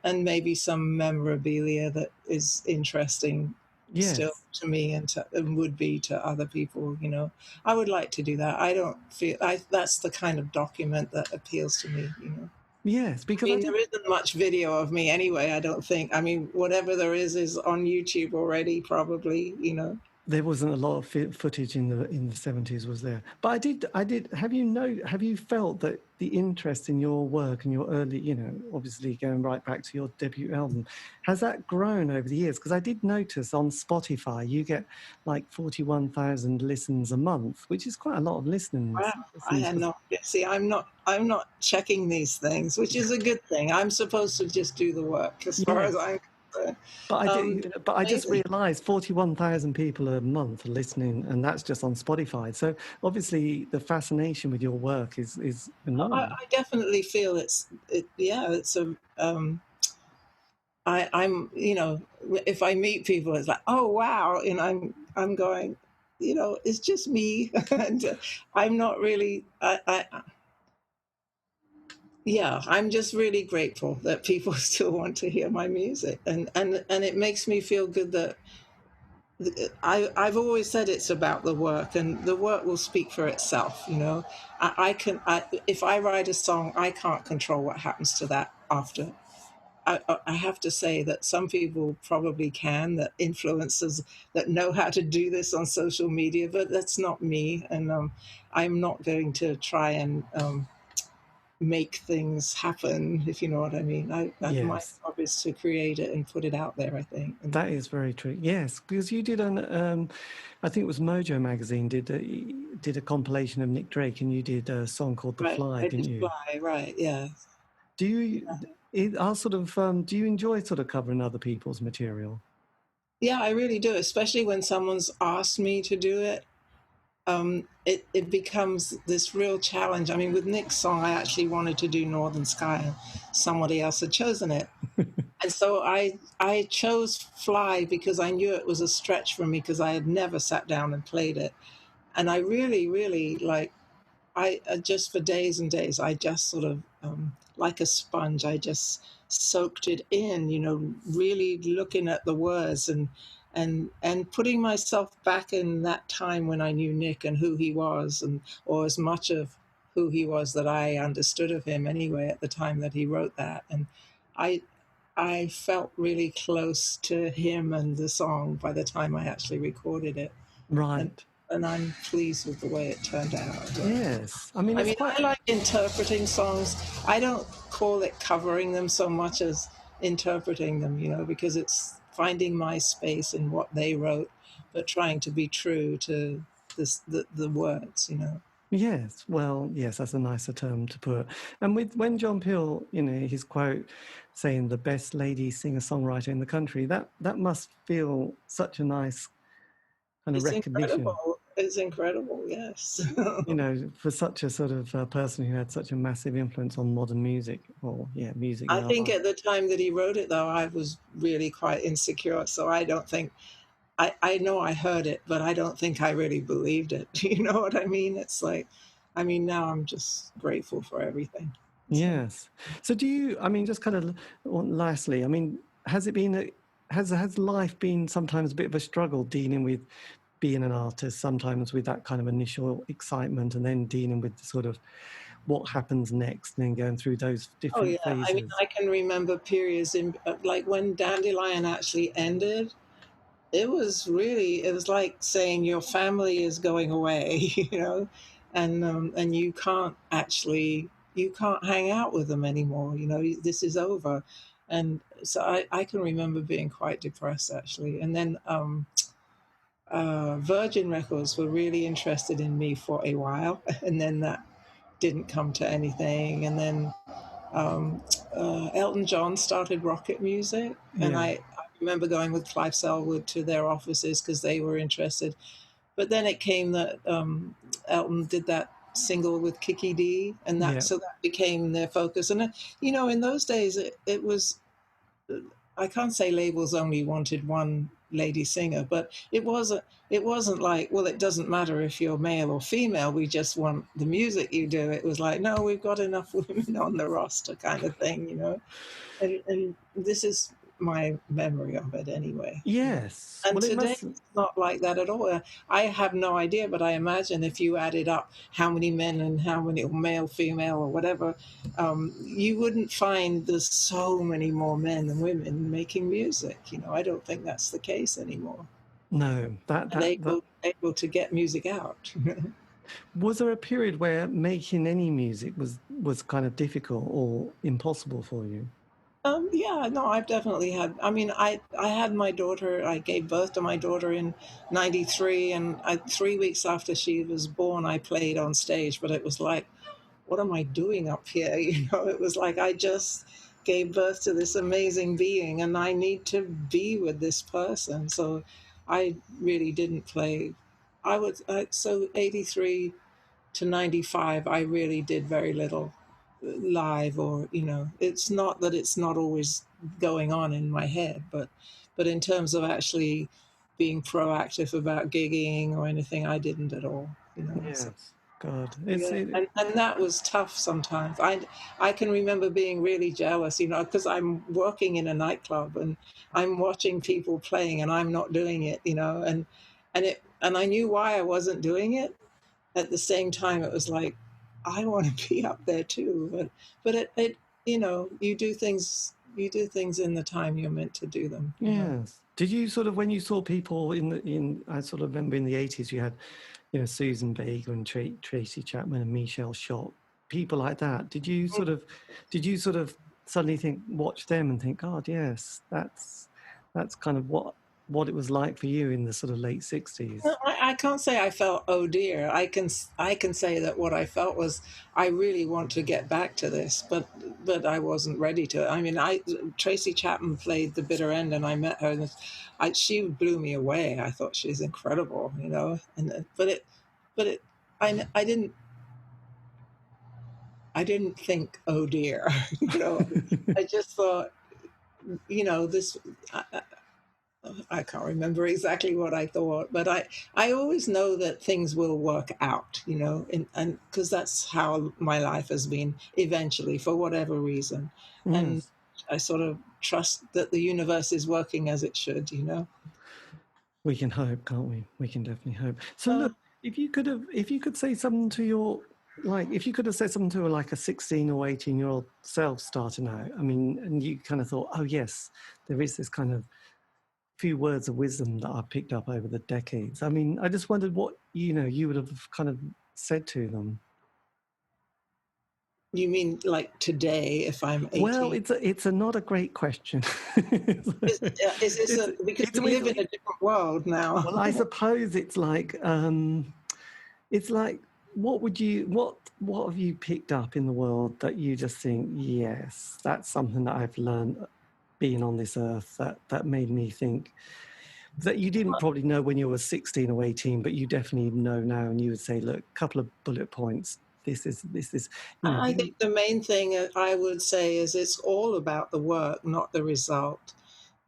maybe some memorabilia that is interesting still to me and would be to other people, you know. I would like to do that. I don't feel that's the kind of document that appeals to me, you know. Yes, because I mean, there isn't much video of me anyway, I don't think. I mean, whatever there is on YouTube already, probably, you know. there wasn't a lot of footage in the 70s, was there? But I did. Have you felt that the interest in your work and your early, you know, obviously going right back to your debut album, has that grown over the years? Because I did notice on Spotify you get like 41,000 listens a month, which is quite a lot of listening. Wow, I had no. See, I'm not checking these things, which is a good thing. I'm supposed to just do the work, as far as I'm concerned. But I just realised 41,000 people a month are listening, and that's just on Spotify. So obviously the fascination with your work is enormous. I definitely feel it's a. I'm, you know, if I meet people, it's like, oh wow, and I'm going, you know, it's just me, and I'm not really. Yeah, I'm just really grateful that people still want to hear my music, and it makes me feel good that I've always said it's about the work, and the work will speak for itself. You know, if I write a song, I can't control what happens to that after. I have to say that some people probably can, that influencers that know how to do this on social media, but that's not me, and I'm not going to try and make things happen, if you know what I mean. My Yes. job is to create it and put it out there, I think. And That is very true. Yes, because you did I think it was Mojo magazine did a compilation of Nick Drake, and you did a song called "The right, Fly," I didn't did you? fly, right, yeah. Do you are sort of do you enjoy sort of covering other people's material? Yeah, I really do, especially when someone's asked me to do it. It becomes this real challenge. I mean, with Nick's song, I actually wanted to do Northern Sky, and somebody else had chosen it. And so I chose Fly because I knew it was a stretch for me because I had never sat down and played it. And I really, really I just for days and days, I just sort of like a sponge, I just soaked it in, really looking at the words and putting myself back in that time when I knew Nick and who he was, and or as much of who he was that I understood of him anyway at the time that he wrote that. And I I felt really close to him and the song by the time I actually recorded it. And Right. and I'm pleased with the way it turned out. Yes. I mean, I it's mean, quite. I like interpreting songs. I don't call it covering them so much as interpreting them, because it's finding my space in what they wrote, but trying to be true to the words. Yes, well, yes, that's a nicer term to put. And with when John Peel, his quote saying the best lady singer-songwriter in the country, that must feel such a nice kind of It's recognition, incredible. It's incredible, yes. for such a sort of person who had such a massive influence on modern music, or music I now. think at the time that he wrote it, though, I was really quite insecure. So I don't think, I know I heard it, but I don't think I really believed it. You know what I mean? It's like, I mean, now I'm just grateful for everything. So, Yes. So do you, I mean, just kind of lastly, I mean, has it been, has life been sometimes a bit of a struggle dealing with being an artist, sometimes with that kind of initial excitement and then dealing with the sort of what happens next and then going through those oh, different yeah. I mean, phases? I can remember periods like when Dandelion actually ended. It was like saying your family is going away, and you can't hang out with them anymore. This is over. And so I can remember being quite depressed actually. And then Virgin Records were really interested in me for a while, and then that didn't come to anything. And then um, Elton John started rocket music, and Yeah. I remember going with Clive Selwood to their offices because they were interested. But then it came that Elton did that single with Kiki D, and Yeah. that became their focus. And in those days, it was, I can't say labels only wanted one lady singer, but it wasn't like, well, it doesn't matter if you're male or female, we just want the music you do. It was like, no, we've got enough women on the roster kind of thing. And this is my memory of it anyway. Yes. And Well, it today must. it's not like that at all. I have no idea, but I imagine if you added up how many men and how many male, female, or whatever, you wouldn't find there's so many more men than women making music. I don't think that's the case anymore. No, And able to get music out. was there a period where making any music was kind of difficult or impossible for you? Yeah, no, I've definitely had. I mean, I had my daughter. I gave birth to my daughter in '93, and 3 weeks after she was born, I played on stage. But it was like, what am I doing up here? It was like I just gave birth to this amazing being, and I need to be with this person. So I really didn't play. So '83 to '95, I really did very little live, or it's not that it's not always going on in my head, but in terms of actually being proactive about gigging or anything, I didn't at all. So, Yes. God, yeah, and that was tough sometimes. I can remember being really jealous, because I'm working in a nightclub and I'm watching people playing and I'm not doing it, and I knew why I wasn't doing it. At the same time, it was like, I want to be up there too. But it you do things in the time you're meant to do them. yes. Did you sort of, when you saw people I sort of remember in the 80s, you had, Susan Vega and Tracy Chapman and Michelle Schott people like that, did you sort of suddenly watch them and think, God, yes, that's kind of what it was like for you in the sort of late 60s? No, I can't say I felt, oh dear. I can say that what I felt was, I really want to get back to this, but I wasn't ready to. I mean, Tracy Chapman played the bitter end, and I met her, and she blew me away. I thought she was incredible, you know. And but it, I didn't think, oh dear, you know. I just thought, you know, this. I can't remember exactly what I thought, but I always know that things will work out, you know, and because that's how my life has been eventually, for whatever reason. And Yes. I sort of trust that the universe is working as it should, you know. We can hope, can't we? We can definitely hope. So Uh, look, if you could say something to your, like, if you could have said something to like a 16 or 18-year-old self starting out, I mean, and you kind of thought, oh yes, there is this kind of few words of wisdom that I picked up over the decades. I mean, I just wondered what, you would have kind of said to them. you mean like today, if I'm Well, 18? it's not a great question. Is this because we live in a different world now? Well, I suppose it's like what have you picked up in the world that you just think, yes, that's something that I've learned being on this earth that made me think that you didn't probably know when you were 16 or 18, but you definitely know now, and you would say, look, a couple of bullet points. This is I think the main thing I would say is, it's all about the work, not the result.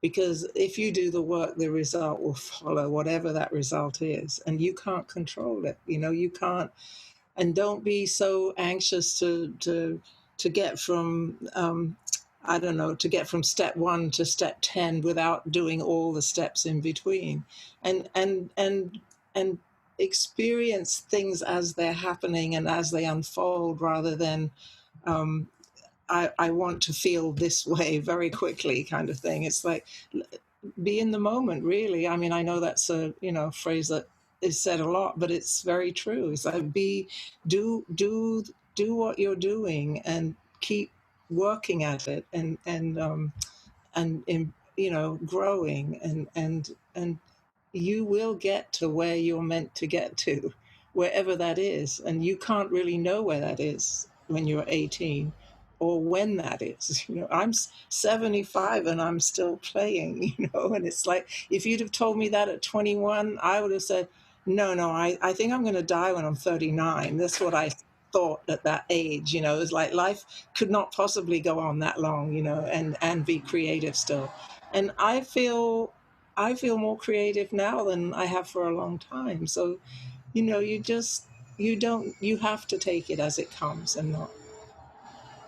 Because if you do the work, the result will follow, whatever that result is, and you can't control it. You know, you can't. And don't be so anxious to get from I don't know, to get from step 1 to step 10 without doing all the steps in between, and experience things as they're happening and as they unfold, rather than um, I want to feel this way very quickly, kind of thing. It's like, be in the moment, really. I mean, I know that's a phrase that is said a lot, but it's very true. It's like, do what you're doing and keep working at it, and in, growing, and you will get to where you're meant to get to, wherever that is. And you can't really know where that is when you're 18, or when that is. I'm 75 and I'm still playing, and it's like, if you'd have told me that at 21, I would have said, no, I think I'm going to die when I'm 39. That's what I thought at that age. It was like, life could not possibly go on that long, and be creative still. And I feel more creative now than I have for a long time. So, you have to take it as it comes, and not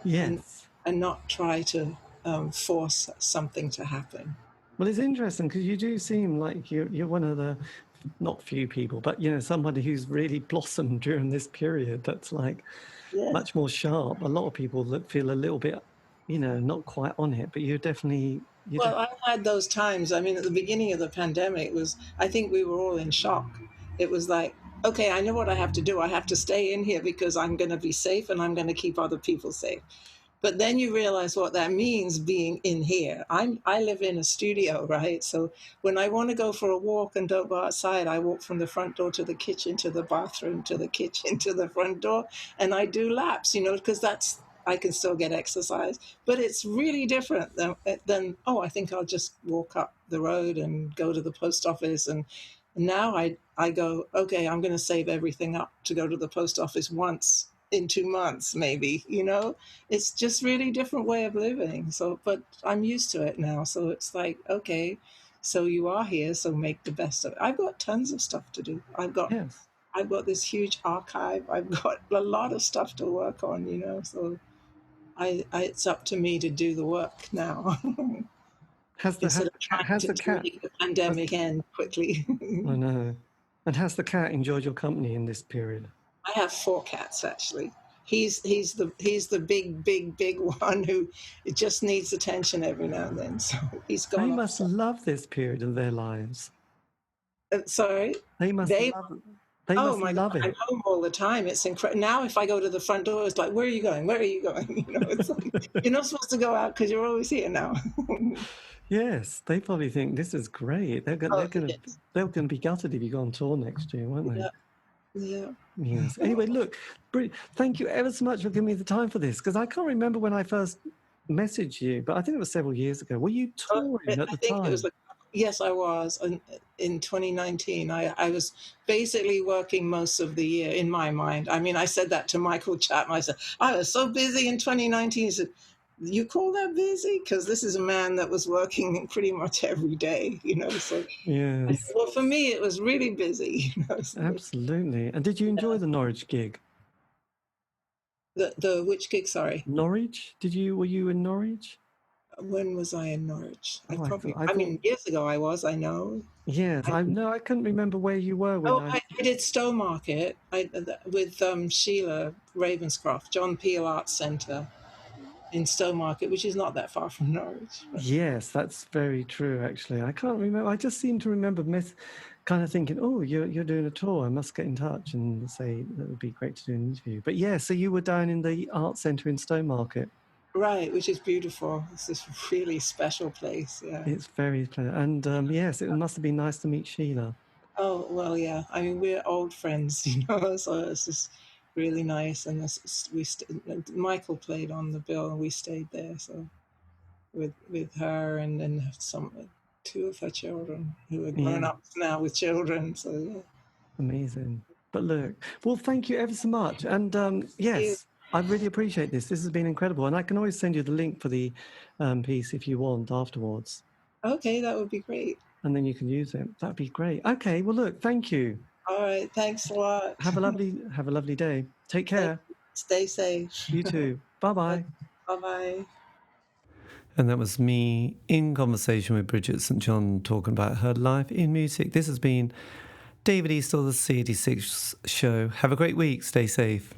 and yes. and not try to force something to happen. Well, it's interesting because you do seem like you're one of the not few people, but somebody who's really blossomed during this period. That's like Yeah. much more sharp. A lot of people that feel a little bit, not quite on it, but Well, I had those times. I mean, at the beginning of the pandemic, I think we were all in shock. It was like, okay, I know what I have to do. I have to stay in here because I'm going to be safe, and I'm going to keep other people safe. But then you realize what that means, being in here. I live in a studio, right? So when I want to go for a walk and don't go outside, I walk from the front door to the kitchen, to the bathroom, to the kitchen, to the front door, and I do laps, because I can still get exercise. But it's really different than, oh, I think I'll just walk up the road and go to the post office. And now I go, okay, I'm going to save everything up to go to the post office once in 2 months, maybe. It's just really different way of living. So, but I'm used to it now. So it's like, okay, so you are here, so make the best of it. I've got tons of stuff to do. I've got this huge archive. I've got a lot of stuff to work on, so it's up to me to do the work now. Instead of trying to make the pandemic end quickly. I know. And has the cat enjoyed your company in this period? I have 4 cats, actually. He's the big one who just needs attention every now and then. So he's gone. They must love this period of their lives. Sorry, They must love it. They Oh must my God, love I'm it. home all the time. It's incredible. Now, if I go to the front door, it's like, where are you going? Where are you going? You know, it's like, you're not supposed to go out because you're always here now. Yes, they probably think this is great. Oh, yes. They're going to be gutted if you go on tour next year, won't they? Yeah, yeah. Yes. Anyway, look, thank you ever so much for giving me the time for this, because I can't remember when I first messaged you, but I think it was several years ago. Were you touring at I the think it was time? like, yes, I was. In 2019, I was basically working most of the year in my mind. I mean, I said that to Michael Chapman. I said, I was so busy in 2019. He said, you call that busy? Because this is a man that was working pretty much every day, you know. So, Yes, well, for me, it was really busy. You know, so, absolutely. And did you enjoy the Norwich gig? the which gig? Sorry, Norwich? Were you in Norwich? when was I in Norwich? Oh, I I thought, mean, years ago I was. I know. yes, I, I couldn't remember where you were when Oh, I, I did Stowmarket with Sheila Ravenscroft, John Peel Arts Centre in Stowmarket, which is not that far from Norwich. yes, that's very true, actually. I can't remember. I just seem to remember kind of thinking, oh, you're doing a tour. I must get in touch and say that would be great to do an interview. But yeah, so you were down in the art centre in Stowmarket. Right, which is beautiful. It's this really special place, yeah. It's very pleasant. And yes, it must have been nice to meet Sheila. Oh, well, yeah. I mean, we're old friends, you know, so it's just really nice. And Michael played on the bill and we stayed there, so with her and then two of her children who are grown Yeah, up now with children, so yeah. amazing. But look, well, thank you ever so much. And You. yes, I really appreciate this. This has been incredible. And I can always send you the link for the piece if you want afterwards. Okay, that would be great. And then you can use it. That'd be great. Okay, well, look, thank you. All right, thanks a lot. Have a lovely day. Take care. Stay safe. You too. Bye bye. Bye-bye. And that was me in conversation with Bridget St John talking about her life in music. This has been David Eastaugh, the C86 show. Have a great week. Stay safe.